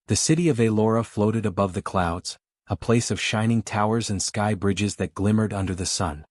The city of Alora floated above the clouds, a place of shining towers and sky bridges that glimmered under the sun.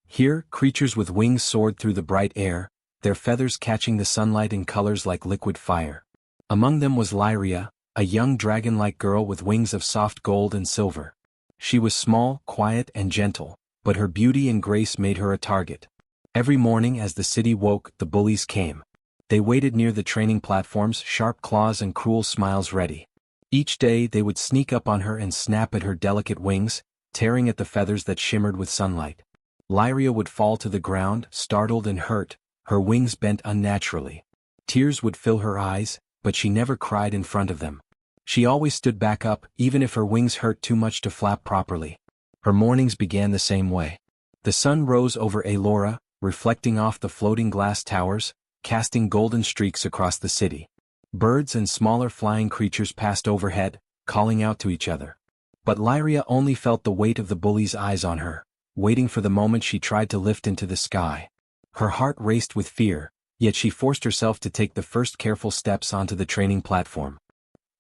Here, creatures with wings soared through the bright air, their feathers catching the sunlight in colors like liquid fire. Among them was Lyria, a young dragon-like girl with wings of soft gold and silver. She was small, quiet, and gentle, but her beauty and grace made her a target. Every morning as the city woke, the bullies came. They waited near the training platforms, sharp claws and cruel smiles ready. Each day they would sneak up on her and snap at her delicate wings, tearing at the feathers that shimmered with sunlight. Lyria would fall to the ground, startled and hurt, her wings bent unnaturally. Tears would fill her eyes, but she never cried in front of them. She always stood back up, even if her wings hurt too much to flap properly. Her mornings began the same way. The sun rose over Alora, reflecting off the floating glass towers, casting golden streaks across the city. Birds and smaller flying creatures passed overhead, calling out to each other. But Lyria only felt the weight of the bullies' eyes on her, waiting for the moment she tried to lift into the sky. Her heart raced with fear, yet she forced herself to take the first careful steps onto the training platform.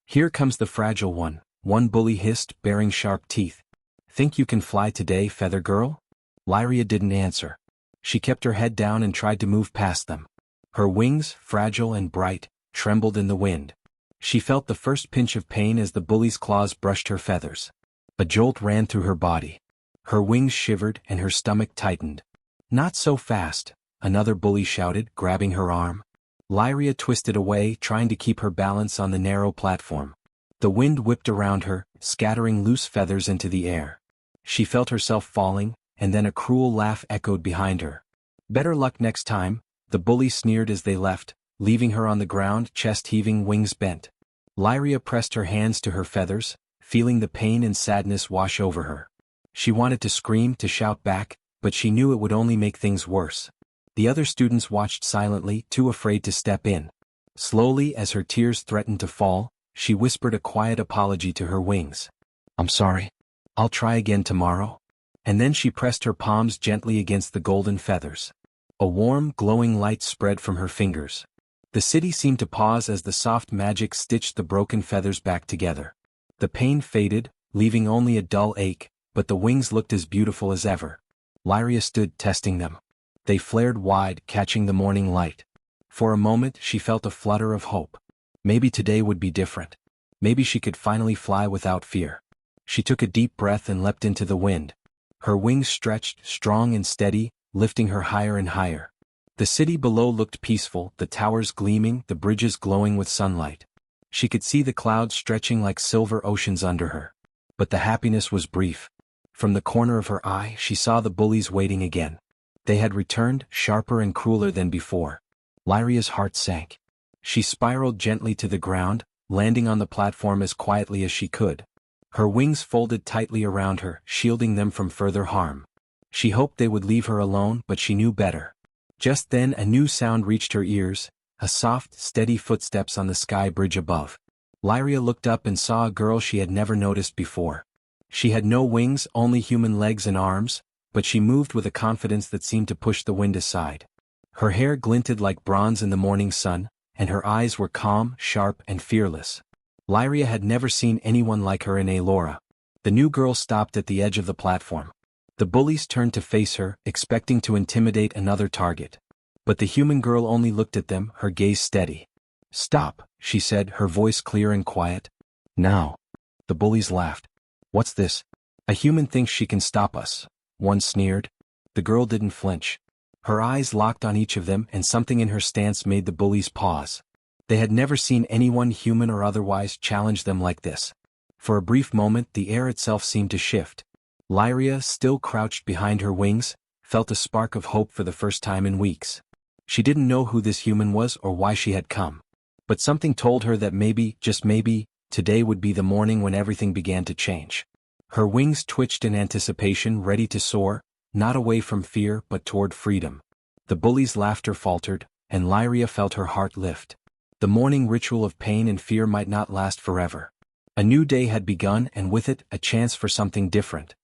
"Here comes the fragile one bully hissed, baring sharp teeth. "Think you can fly today, feather girl?" Lyria didn't answer. She kept her head down and tried to move past them. Her wings, fragile and bright, trembled in the wind. She felt the first pinch of pain as the bully's claws brushed her feathers. A jolt ran through her body. Her wings shivered and her stomach tightened. "Not so fast," another bully shouted, grabbing her arm. Lyria twisted away, trying to keep her balance on the narrow platform. The wind whipped around her, scattering loose feathers into the air. She felt herself falling, and then a cruel laugh echoed behind her. "Better luck next time," the bully sneered as they left, leaving her on the ground, chest heaving, wings bent. Lyria pressed her hands to her feathers, feeling the pain and sadness wash over her. She wanted to scream, to shout back, but she knew it would only make things worse. The other students watched silently, too afraid to step in. Slowly, as her tears threatened to fall, she whispered a quiet apology to her wings. "I'm sorry. I'll try again tomorrow." And then she pressed her palms gently against the golden feathers. A warm, glowing light spread from her fingers. The city seemed to pause as the soft magic stitched the broken feathers back together. The pain faded, leaving only a dull ache, but the wings looked as beautiful as ever. Lyria stood testing them. They flared wide, catching the morning light. For a moment she felt a flutter of hope. Maybe today would be different. Maybe she could finally fly without fear. She took a deep breath and leapt into the wind. Her wings stretched, strong and steady, lifting her higher and higher. The city below looked peaceful, the towers gleaming, the bridges glowing with sunlight. She could see the clouds stretching like silver oceans under her. But the happiness was brief. From the corner of her eye she saw the bullies waiting again. They had returned, sharper and crueler than before. Lyria's heart sank. She spiraled gently to the ground, landing on the platform as quietly as she could. Her wings folded tightly around her, shielding them from further harm. She hoped they would leave her alone, but she knew better. Just then a new sound reached her ears, a soft, steady footsteps on the sky bridge above. Lyria looked up and saw a girl she had never noticed before. She had no wings, only human legs and arms, but she moved with a confidence that seemed to push the wind aside. Her hair glinted like bronze in the morning sun, and her eyes were calm, sharp, and fearless. Lyria had never seen anyone like her in Alora. The new girl stopped at the edge of the platform. The bullies turned to face her, expecting to intimidate another target. But the human girl only looked at them, her gaze steady. "Stop," she said, her voice clear and quiet. "Now." The bullies laughed. "What's this? A human thinks she can stop us," one sneered. The girl didn't flinch. Her eyes locked on each of them, and something in her stance made the bullies pause. They had never seen anyone, human or otherwise, challenge them like this. For a brief moment the air itself seemed to shift. Lyria, still crouched behind her wings, felt a spark of hope for the first time in weeks. She didn't know who this human was or why she had come. But something told her that maybe, just maybe, today would be the morning when everything began to change. Her wings twitched in anticipation, ready to soar, not away from fear but toward freedom. The bullies' laughter faltered, and Lyria felt her heart lift. The morning ritual of pain and fear might not last forever. A new day had begun, and with it, a chance for something different.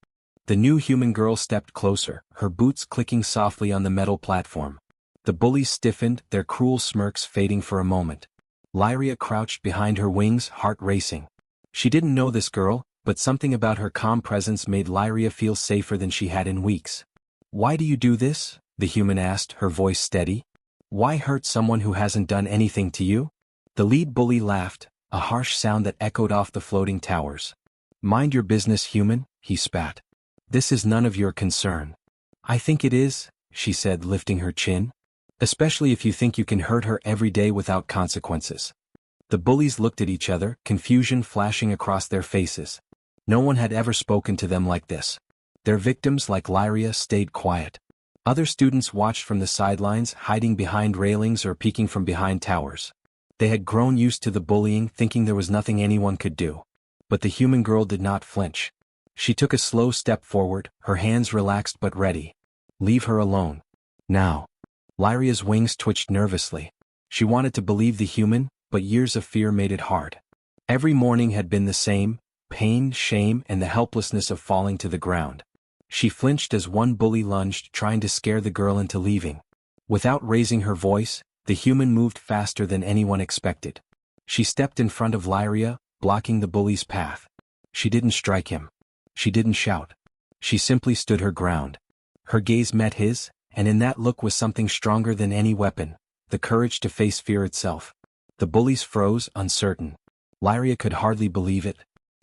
The new human girl stepped closer, her boots clicking softly on the metal platform. The bullies stiffened, their cruel smirks fading for a moment. Lyria crouched behind her wings, heart racing. She didn't know this girl, but something about her calm presence made Lyria feel safer than she had in weeks. "Why do you do this?" the human asked, her voice steady. "Why hurt someone who hasn't done anything to you?" The lead bully laughed, a harsh sound that echoed off the floating towers. "Mind your business, human," he spat. "This is none of your concern." "I think it is," she said, lifting her chin. "Especially if you think you can hurt her every day without consequences." The bullies looked at each other, confusion flashing across their faces. No one had ever spoken to them like this. Their victims, like Lyria, stayed quiet. Other students watched from the sidelines, hiding behind railings or peeking from behind towers. They had grown used to the bullying, thinking there was nothing anyone could do. But the human girl did not flinch. She took a slow step forward, her hands relaxed but ready. "Leave her alone. Now." Lyria's wings twitched nervously. She wanted to believe the human, but years of fear made it hard. Every morning had been the same: pain, shame, and the helplessness of falling to the ground. She flinched as one bully lunged, trying to scare the girl into leaving. Without raising her voice, the human moved faster than anyone expected. She stepped in front of Lyria, blocking the bully's path. She didn't strike him. She didn't shout. She simply stood her ground. Her gaze met his, and in that look was something stronger than any weapon: the courage to face fear itself. The bullies froze, uncertain. Lyria could hardly believe it.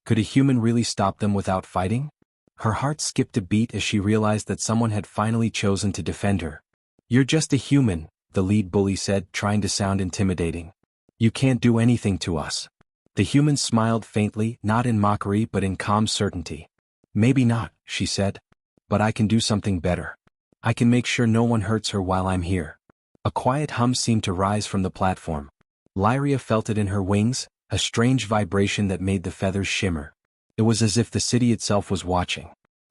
Could a human really stop them without fighting? Her heart skipped a beat as she realized that someone had finally chosen to defend her. "You're just a human," the lead bully said, trying to sound intimidating. "You can't do anything to us." The human smiled faintly, not in mockery but in calm certainty. "Maybe not," she said. "But I can do something better. I can make sure no one hurts her while I'm here." A quiet hum seemed to rise from the platform. Lyria felt it in her wings, a strange vibration that made the feathers shimmer. It was as if the city itself was watching.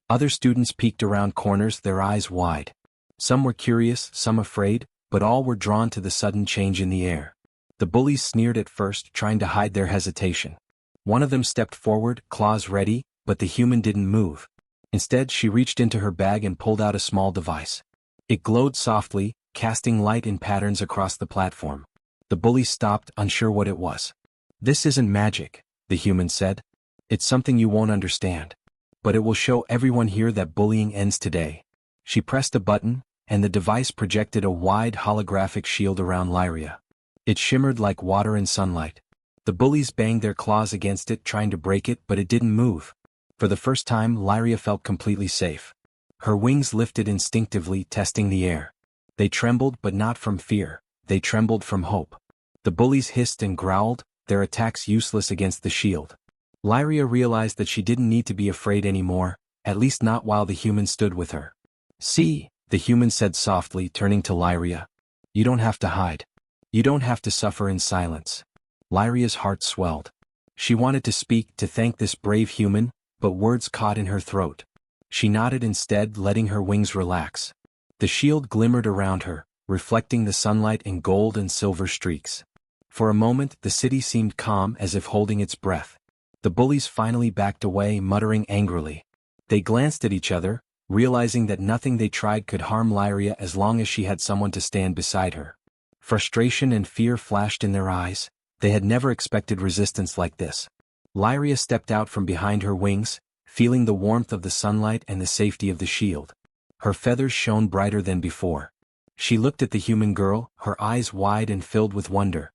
Other students peeked around corners, their eyes wide. Some were curious, some afraid, but all were drawn to the sudden change in the air. The bullies sneered at first, trying to hide their hesitation. One of them stepped forward, claws ready, but the human didn't move. Instead, she reached into her bag and pulled out a small device. It glowed softly, casting light in patterns across the platform. The bully stopped, unsure what it was. "This isn't magic," the human said. "It's something you won't understand. But it will show everyone here that bullying ends today." She pressed a button, and the device projected a wide holographic shield around Lyria. It shimmered like water in sunlight. The bullies banged their claws against it, trying to break it, but it didn't move. For the first time, Lyria felt completely safe. Her wings lifted instinctively, testing the air. They trembled, but not from fear. They trembled from hope. The bullies hissed and growled, their attacks useless against the shield. Lyria realized that she didn't need to be afraid anymore, at least not while the human stood with her. "See," the human said softly, turning to Lyria. "You don't have to hide. You don't have to suffer in silence." Lyria's heart swelled. She wanted to speak, to thank this brave human, but words caught in her throat. She nodded instead, letting her wings relax. The shield glimmered around her, reflecting the sunlight in gold and silver streaks. For a moment, the city seemed calm, as if holding its breath. The bullies finally backed away, muttering angrily. They glanced at each other, realizing that nothing they tried could harm Lyria as long as she had someone to stand beside her. Frustration and fear flashed in their eyes. They had never expected resistance like this. Lyria stepped out from behind her wings, feeling the warmth of the sunlight and the safety of the shield. Her feathers shone brighter than before. She looked at the human girl, her eyes wide and filled with wonder.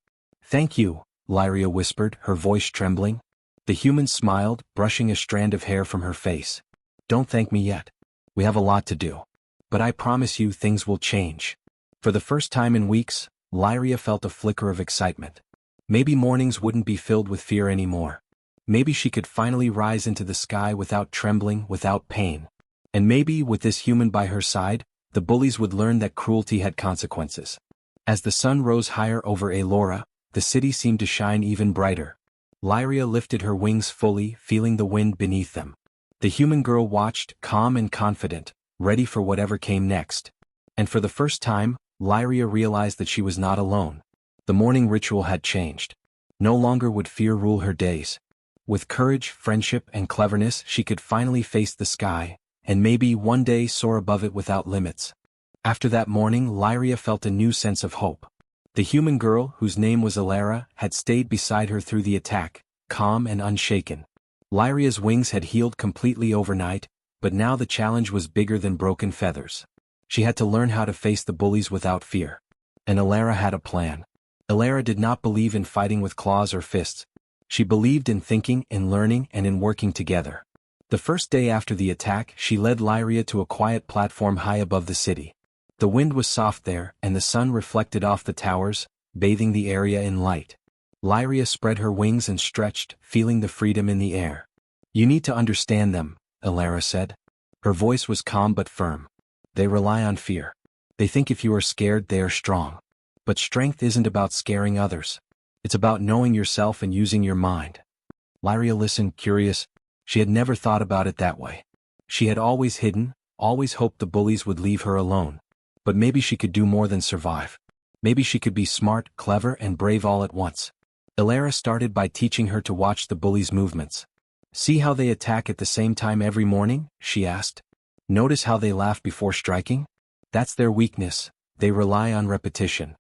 "Thank you," Lyria whispered, her voice trembling. The human smiled, brushing a strand of hair from her face. "Don't thank me yet. We have a lot to do. But I promise you things will change." For the first time in weeks, Lyria felt a flicker of excitement. Maybe mornings wouldn't be filled with fear anymore. Maybe she could finally rise into the sky without trembling, without pain. And maybe, with this human by her side, the bullies would learn that cruelty had consequences. As the sun rose higher over Elora, the city seemed to shine even brighter. Lyria lifted her wings fully, feeling the wind beneath them. The human girl watched, calm and confident, ready for whatever came next. And for the first time, Lyria realized that she was not alone. The morning ritual had changed. No longer would fear rule her days. With courage, friendship, and cleverness, she could finally face the sky, and maybe one day soar above it without limits. After that morning, Lyria felt a new sense of hope. The human girl, whose name was Elara, had stayed beside her through the attack, calm and unshaken. Lyria's wings had healed completely overnight, but now the challenge was bigger than broken feathers. She had to learn how to face the bullies without fear. And Elara had a plan. Elara did not believe in fighting with claws or fists. She believed in thinking, in learning, and in working together. The first day after the attack, she led Lyria to a quiet platform high above the city. The wind was soft there, and the sun reflected off the towers, bathing the area in light. Lyria spread her wings and stretched, feeling the freedom in the air. "You need to understand them," Elara said. Her voice was calm but firm. "They rely on fear. They think if you are scared they are strong. But strength isn't about scaring others. It's about knowing yourself and using your mind." Lyria listened, curious. She had never thought about it that way. She had always hidden, always hoped the bullies would leave her alone. But maybe she could do more than survive. Maybe she could be smart, clever, and brave all at once. Elara started by teaching her to watch the bullies' movements. "See how they attack at the same time every morning?" she asked. "Notice how they laugh before striking? That's their weakness. They rely on repetition."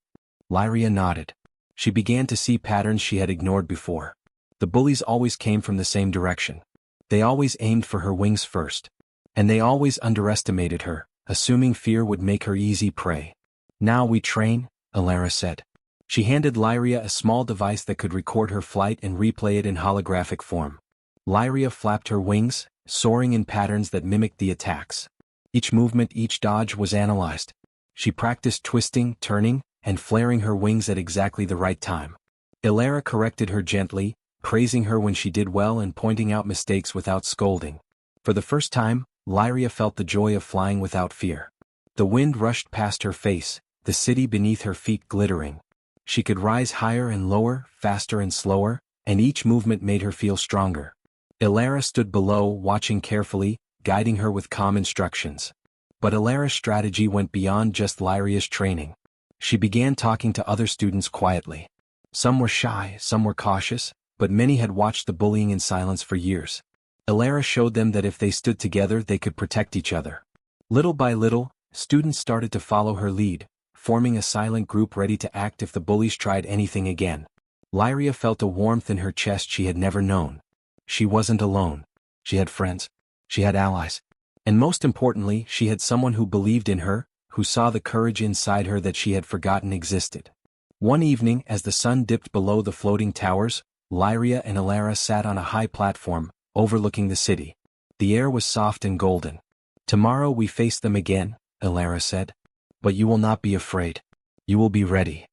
Lyria nodded. She began to see patterns she had ignored before. The bullies always came from the same direction. They always aimed for her wings first. And they always underestimated her, assuming fear would make her easy prey. "Now we train," Elara said. She handed Lyria a small device that could record her flight and replay it in holographic form. Lyria flapped her wings, soaring in patterns that mimicked the attacks. Each movement, each dodge was analyzed. She practiced twisting, turning, and flaring her wings at exactly the right time. Elara corrected her gently, praising her when she did well and pointing out mistakes without scolding. For the first time, Lyria felt the joy of flying without fear. The wind rushed past her face, the city beneath her feet glittering. She could rise higher and lower, faster and slower, and each movement made her feel stronger. Elara stood below, watching carefully, guiding her with calm instructions. But Elara's strategy went beyond just Lyria's training. She began talking to other students quietly. Some were shy, some were cautious, but many had watched the bullying in silence for years. Elara showed them that if they stood together they could protect each other. Little by little, students started to follow her lead, forming a silent group ready to act if the bullies tried anything again. Lyria felt a warmth in her chest she had never known. She wasn't alone. She had friends. She had allies. And most importantly, she had someone who believed in her, who saw the courage inside her that she had forgotten existed. One evening, as the sun dipped below the floating towers, Lyria and Elara sat on a high platform, overlooking the city. The air was soft and golden. "Tomorrow we face them again," Elara said. "But you will not be afraid. You will be ready."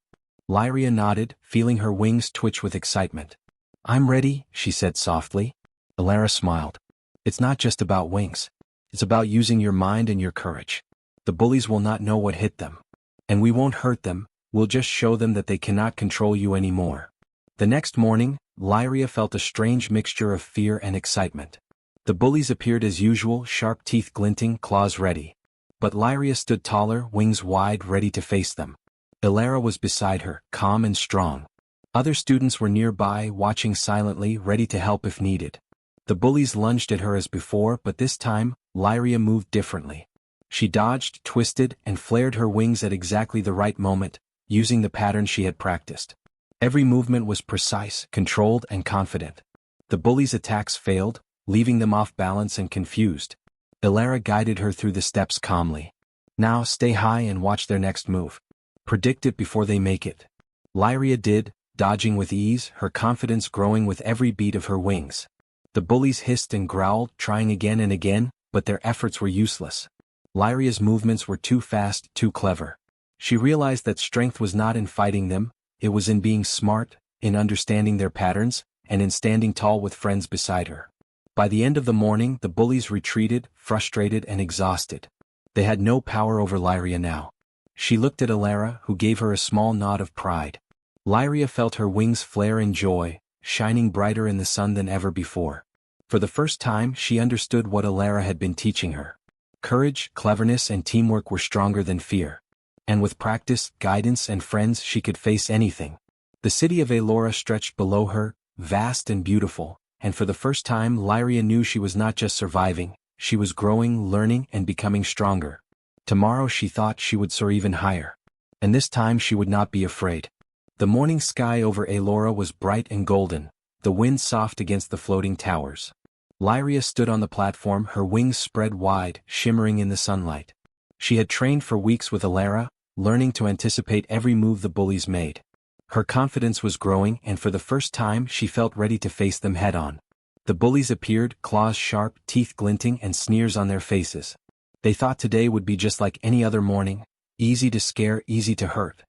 Lyria nodded, feeling her wings twitch with excitement. "I'm ready," she said softly. Elara smiled. "It's not just about wings. It's about using your mind and your courage. The bullies will not know what hit them. And we won't hurt them, we'll just show them that they cannot control you anymore." The next morning, Lyria felt a strange mixture of fear and excitement. The bullies appeared as usual, sharp teeth glinting, claws ready. But Lyria stood taller, wings wide, ready to face them. Elara was beside her, calm and strong. Other students were nearby, watching silently, ready to help if needed. The bullies lunged at her as before, but this time, Lyria moved differently. She dodged, twisted, and flared her wings at exactly the right moment, using the pattern she had practiced. Every movement was precise, controlled, and confident. The bullies' attacks failed, leaving them off balance and confused. Elara guided her through the steps calmly. "Now stay high and watch their next move. Predict it before they make it." Lyria did, dodging with ease, her confidence growing with every beat of her wings. The bullies hissed and growled, trying again and again, but their efforts were useless. Lyria's movements were too fast, too clever. She realized that strength was not in fighting them, it was in being smart, in understanding their patterns, and in standing tall with friends beside her. By the end of the morning, the bullies retreated, frustrated and exhausted. They had no power over Lyria now. She looked at Elara, who gave her a small nod of pride. Lyria felt her wings flare in joy, shining brighter in the sun than ever before. For the first time, she understood what Elara had been teaching her. Courage, cleverness and teamwork were stronger than fear. And with practice, guidance and friends she could face anything. The city of Elora stretched below her, vast and beautiful, and for the first time Lyria knew she was not just surviving, she was growing, learning and becoming stronger. Tomorrow she thought she would soar even higher. And this time she would not be afraid. The morning sky over Elora was bright and golden, the wind soft against the floating towers. Lyria stood on the platform, her wings spread wide, shimmering in the sunlight. She had trained for weeks with Alara, learning to anticipate every move the bullies made. Her confidence was growing, and for the first time she felt ready to face them head-on. The bullies appeared, claws sharp, teeth glinting, and sneers on their faces. They thought today would be just like any other morning, easy to scare, easy to hurt.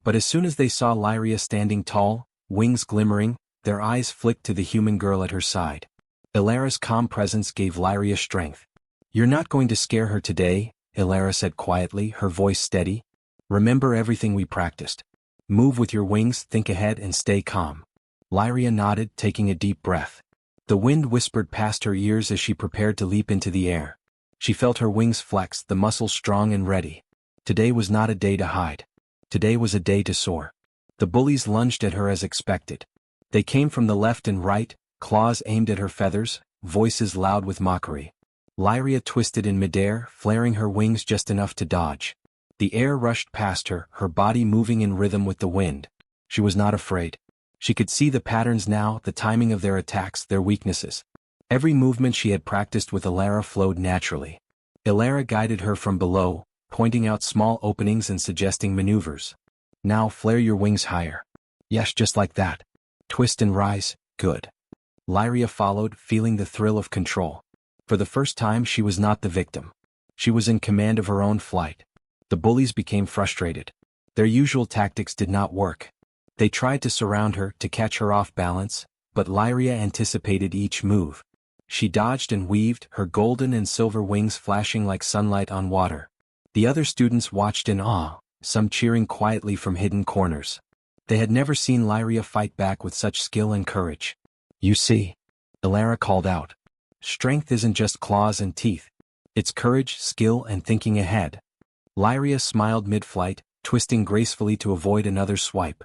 But as soon as they saw Lyria standing tall, wings glimmering, their eyes flicked to the human girl at her side. Alara's calm presence gave Lyria strength. "You're not going to scare her today," Alara said quietly, her voice steady. "Remember everything we practiced. Move with your wings, think ahead, and stay calm." Lyria nodded, taking a deep breath. The wind whispered past her ears as she prepared to leap into the air. She felt her wings flex, the muscles strong and ready. Today was not a day to hide. Today was a day to soar. The bullies lunged at her as expected. They came from the left and right, claws aimed at her feathers, voices loud with mockery. Lyria twisted in midair, flaring her wings just enough to dodge. The air rushed past her, her body moving in rhythm with the wind. She was not afraid. She could see the patterns now, the timing of their attacks, their weaknesses. Every movement she had practiced with Alara flowed naturally. Alara guided her from below, pointing out small openings and suggesting maneuvers. "Now flare your wings higher. Yes, just like that. Twist and rise, good." Lyria followed, feeling the thrill of control. For the first time she was not the victim. She was in command of her own flight. The bullies became frustrated. Their usual tactics did not work. They tried to surround her, to catch her off balance, but Lyria anticipated each move. She dodged and weaved, her golden and silver wings flashing like sunlight on water. The other students watched in awe, some cheering quietly from hidden corners. They had never seen Lyria fight back with such skill and courage. "You see," Alara called out. "Strength isn't just claws and teeth. It's courage, skill, and thinking ahead." Lyria smiled mid-flight, twisting gracefully to avoid another swipe.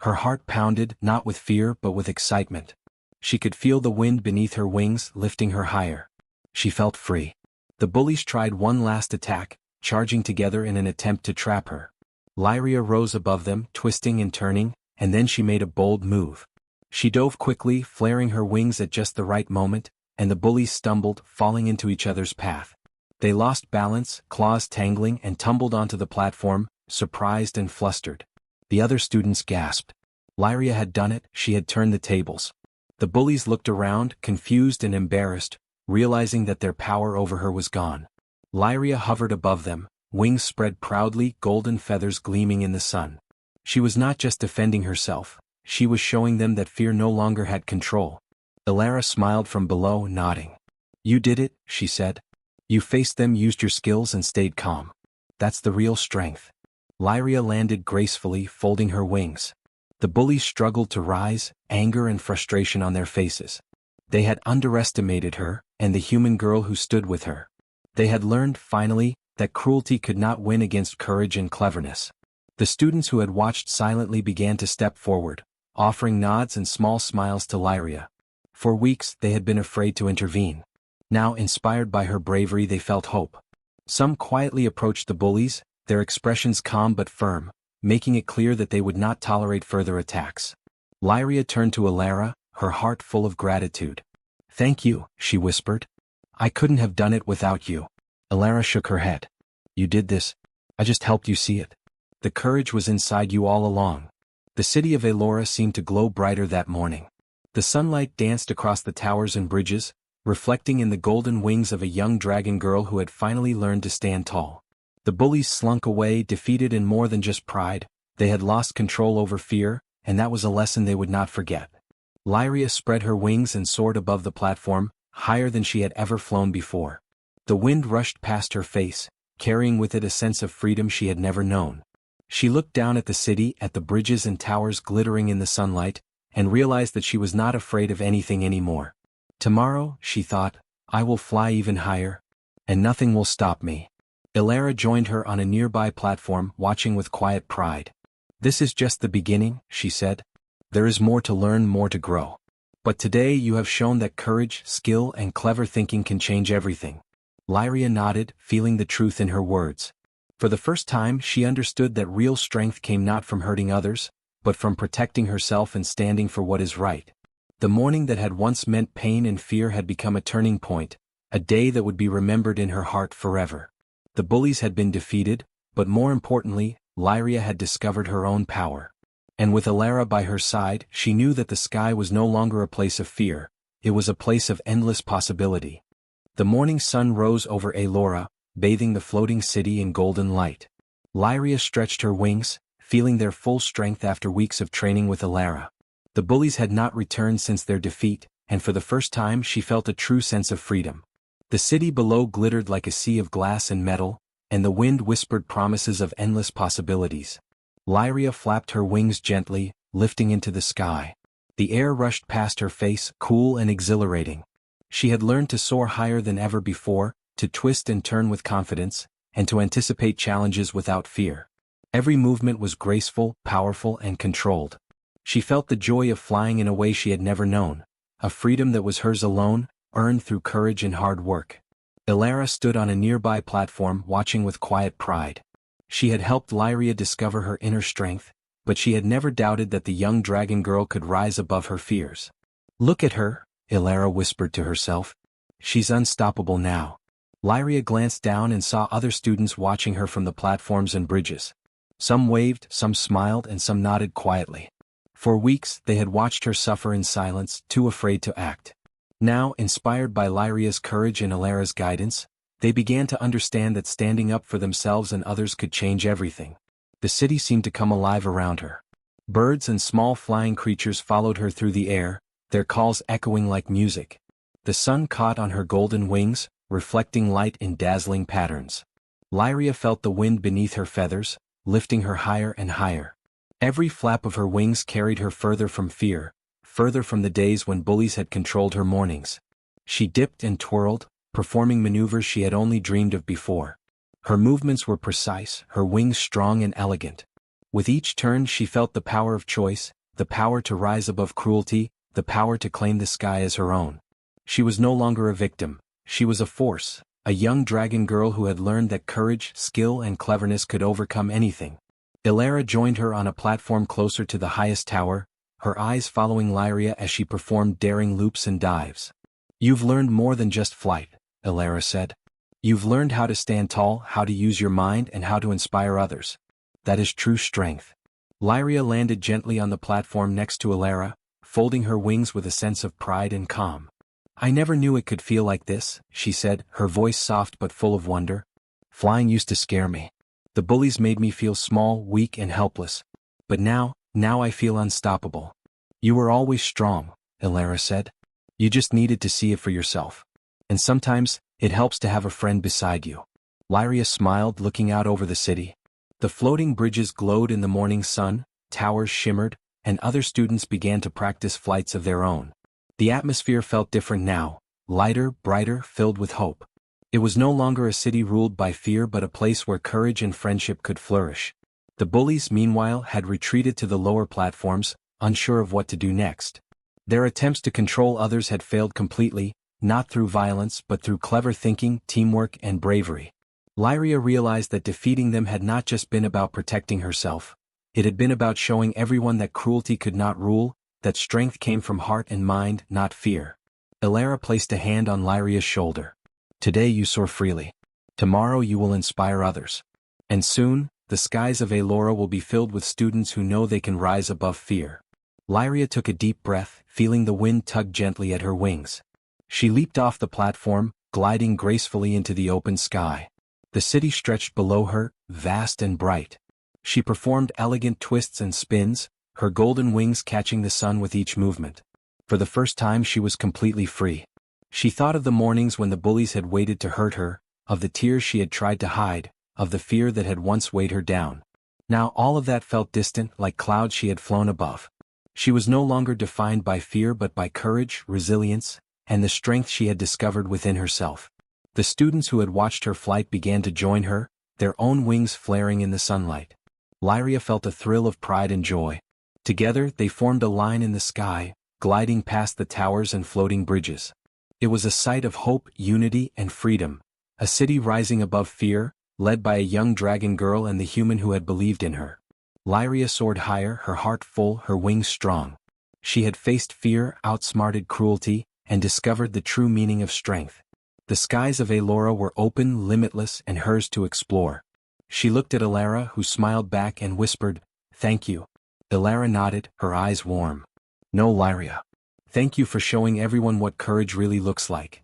Her heart pounded, not with fear but with excitement. She could feel the wind beneath her wings, lifting her higher. She felt free. The bullies tried one last attack, charging together in an attempt to trap her. Lyria rose above them, twisting and turning, and then she made a bold move. She dove quickly, flaring her wings at just the right moment, and the bullies stumbled, falling into each other's path. They lost balance, claws tangling, and tumbled onto the platform, surprised and flustered. The other students gasped. Lyria had done it, she had turned the tables. The bullies looked around, confused and embarrassed, realizing that their power over her was gone. Lyria hovered above them, wings spread proudly, golden feathers gleaming in the sun. She was not just defending herself, she was showing them that fear no longer had control. Alara smiled from below, nodding. "You did it," she said. "You faced them, used your skills, and stayed calm. That's the real strength." Lyria landed gracefully, folding her wings. The bullies struggled to rise, anger and frustration on their faces. They had underestimated her, and the human girl who stood with her. They had learned, finally, that cruelty could not win against courage and cleverness. The students who had watched silently began to step forward, offering nods and small smiles to Lyria. For weeks they had been afraid to intervene. Now, inspired by her bravery, they felt hope. Some quietly approached the bullies, their expressions calm but firm, making it clear that they would not tolerate further attacks. Lyria turned to Alara, her heart full of gratitude. "Thank you," she whispered. "I couldn't have done it without you." Alara shook her head. "You did this. I just helped you see it. The courage was inside you all along." The city of Elora seemed to glow brighter that morning. The sunlight danced across the towers and bridges, reflecting in the golden wings of a young dragon girl who had finally learned to stand tall. The bullies slunk away, defeated in more than just pride. They had lost control over fear, and that was a lesson they would not forget. Lyria spread her wings and soared above the platform, higher than she had ever flown before. The wind rushed past her face, carrying with it a sense of freedom she had never known. She looked down at the city, at the bridges and towers glittering in the sunlight, and realized that she was not afraid of anything anymore. "Tomorrow," she thought, "I will fly even higher, and nothing will stop me." Alara joined her on a nearby platform, watching with quiet pride. "This is just the beginning," she said. "There is more to learn, more to grow. But today you have shown that courage, skill, and clever thinking can change everything." Lyria nodded, feeling the truth in her words. For the first time she understood that real strength came not from hurting others, but from protecting herself and standing for what is right. The morning that had once meant pain and fear had become a turning point, a day that would be remembered in her heart forever. The bullies had been defeated, but more importantly, Lyria had discovered her own power. And with Elara by her side, she knew that the sky was no longer a place of fear, it was a place of endless possibility. The morning sun rose over Elora, bathing the floating city in golden light. Lyria stretched her wings, feeling their full strength after weeks of training with Elara. The bullies had not returned since their defeat, and for the first time she felt a true sense of freedom. The city below glittered like a sea of glass and metal, and the wind whispered promises of endless possibilities. Lyria flapped her wings gently, lifting into the sky. The air rushed past her face, cool and exhilarating. She had learned to soar higher than ever before, to twist and turn with confidence, and to anticipate challenges without fear. Every movement was graceful, powerful, and controlled. She felt the joy of flying in a way she had never known, a freedom that was hers alone, earned through courage and hard work. Elara stood on a nearby platform watching with quiet pride. She had helped Lyria discover her inner strength, but she had never doubted that the young dragon girl could rise above her fears. "Look at her," Elara whispered to herself. "She's unstoppable now." Lyria glanced down and saw other students watching her from the platforms and bridges. Some waved, some smiled, and some nodded quietly. For weeks, they had watched her suffer in silence, too afraid to act. Now, inspired by Lyria's courage and Elara's guidance, they began to understand that standing up for themselves and others could change everything. The city seemed to come alive around her. Birds and small flying creatures followed her through the air, their calls echoing like music. The sun caught on her golden wings, reflecting light in dazzling patterns. Lyria felt the wind beneath her feathers, lifting her higher and higher. Every flap of her wings carried her further from fear, further from the days when bullies had controlled her mornings. She dipped and twirled, performing maneuvers she had only dreamed of before. Her movements were precise, her wings strong and elegant. With each turn she felt the power of choice, the power to rise above cruelty, the power to claim the sky as her own. She was no longer a victim, she was a force, a young dragon girl who had learned that courage, skill and cleverness could overcome anything. Elara joined her on a platform closer to the highest tower, her eyes following Lyria as she performed daring loops and dives. "You've learned more than just flight," Elara said. "You've learned how to stand tall, how to use your mind, and how to inspire others. That is true strength." Lyria landed gently on the platform next to Elara, folding her wings with a sense of pride and calm. "I never knew it could feel like this," she said, her voice soft but full of wonder. "Flying used to scare me. The bullies made me feel small, weak, and helpless. But now I feel unstoppable." "You were always strong," Elara said. "You just needed to see it for yourself. And sometimes, it helps to have a friend beside you." Lyria smiled, looking out over the city. The floating bridges glowed in the morning sun, towers shimmered, and other students began to practice flights of their own. The atmosphere felt different now, lighter, brighter, filled with hope. It was no longer a city ruled by fear but a place where courage and friendship could flourish. The bullies, meanwhile, had retreated to the lower platforms, unsure of what to do next. Their attempts to control others had failed completely, not through violence but through clever thinking, teamwork, and bravery. Lyria realized that defeating them had not just been about protecting herself. It had been about showing everyone that cruelty could not rule, that strength came from heart and mind, not fear. Elara placed a hand on Lyria's shoulder. "Today you soar freely. Tomorrow you will inspire others. And soon, the skies of Elora will be filled with students who know they can rise above fear." Lyria took a deep breath, feeling the wind tug gently at her wings. She leaped off the platform, gliding gracefully into the open sky. The city stretched below her, vast and bright. She performed elegant twists and spins, her golden wings catching the sun with each movement. For the first time she was completely free. She thought of the mornings when the bullies had waited to hurt her, of the tears she had tried to hide, of the fear that had once weighed her down. Now all of that felt distant, like clouds she had flown above. She was no longer defined by fear but by courage, resilience, and the strength she had discovered within herself. The students who had watched her flight began to join her, their own wings flaring in the sunlight. Lyria felt a thrill of pride and joy. Together they formed a line in the sky, gliding past the towers and floating bridges. It was a sight of hope, unity, and freedom, a city rising above fear, led by a young dragon girl and the human who had believed in her. Lyria soared higher, her heart full, her wings strong. She had faced fear, outsmarted cruelty, and discovered the true meaning of strength. The skies of Elora were open, limitless, and hers to explore. She looked at Elara, who smiled back and whispered, "Thank you." Elara nodded, her eyes warm. "No, Lyria. Thank you for showing everyone what courage really looks like."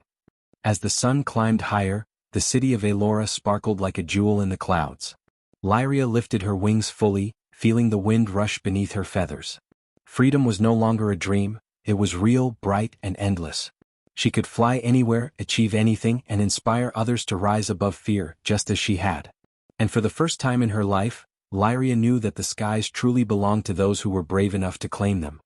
As the sun climbed higher, the city of Elora sparkled like a jewel in the clouds. Lyria lifted her wings fully, feeling the wind rush beneath her feathers. Freedom was no longer a dream, it was real, bright, and endless. She could fly anywhere, achieve anything, and inspire others to rise above fear, just as she had. And for the first time in her life, Lyria knew that the skies truly belonged to those who were brave enough to claim them.